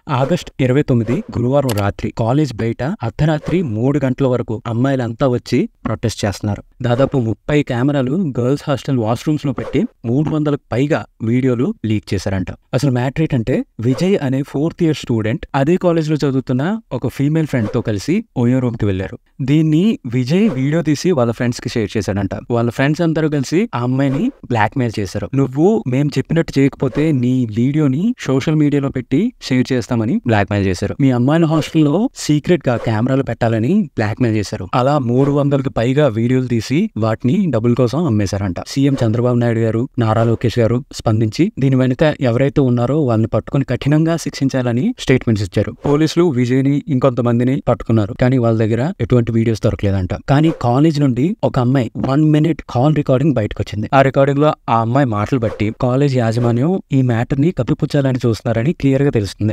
August 29 గురువారం రాత్రి college బయట అర్ధరాత్రి 3 గంటల వరకు అమ్మాయిలంతా వచ్చి ప్రొటెస్ట్ చేస్తున్నారు. దాదాపు 30 కెమెరాలు గర్ల్స్ హాస్టల్ వాష్రూమ్స్ లో పెట్టి 300కు పైగా వీడియోలు లీక్ చేశారంట. అసలు మ్యాటర్ ఏంటంటే విజయ్ అనే 4th ఇయర్ స్టూడెంట్ అదే కాలేజ్ లో చదువుతున్న ఒక ఫీమేల్ ఫ్రెండ్ తో కలిసి ఓయో రూమ్ కి వెళ్లారు. దీన్ని విజయ్ వీడియో తీసి వాళ్ళ ఫ్రెండ్స్ కి షేర్ చేశాడంట. వాళ్ళ ఫ్రెండ్స్ అందరూ కలిసి ఆ అమ్మాయిని బ్లాక్ మెయిల్ చేశారు. నువ్వు మేము చెప్పినట్టు చేయకపోతే నీ వీడియోని సోషల్ మీడియాలో పెట్టి షేర్ చేస్తామని బ్లాక్ మెయిల్ చేశారు. మీ అమ్మాయిల హాస్టల్లో సీక్రెట్ గా కెమెరాలు పెట్టాలని బ్లాక్ మెయిల్ చేశారు. అలా 300కు పైగా వీడియోలు తీసి వాటిని డబ్బుల కోసం అమ్మేశారంట. సీఎం చంద్రబాబు నాయుడు గారు, నారా లోకేష్ గారు స్పందించి దీని వెనుక ఎవరైతే ఉన్నారో వాళ్ళని పట్టుకుని కఠినంగా శిక్షించాలని స్టేట్మెంట్స్ ఇచ్చారు. పోలీసులు విజయ్ ని ఇంకొంతమందిని పట్టుకున్నారు. కానీ వాళ్ళ దగ్గర ఎటువంటి వీడియోస్ దొరకలేదంట. కానీ కాలేజ్ నుండి ఒక అమ్మాయి 1 minute కాల్ రికార్డింగ్ బయటకు వచ్చింది. ఆ రికార్డింగ్ లో ఆ అమ్మాయి మాటలు బట్టి కాలేజ్ యాజమాన్యం ఈ మ్యాటర్ ని కప్పిపుచ్చాలని చూస్తున్నారని క్లియర్ గా తెలుస్తుంది.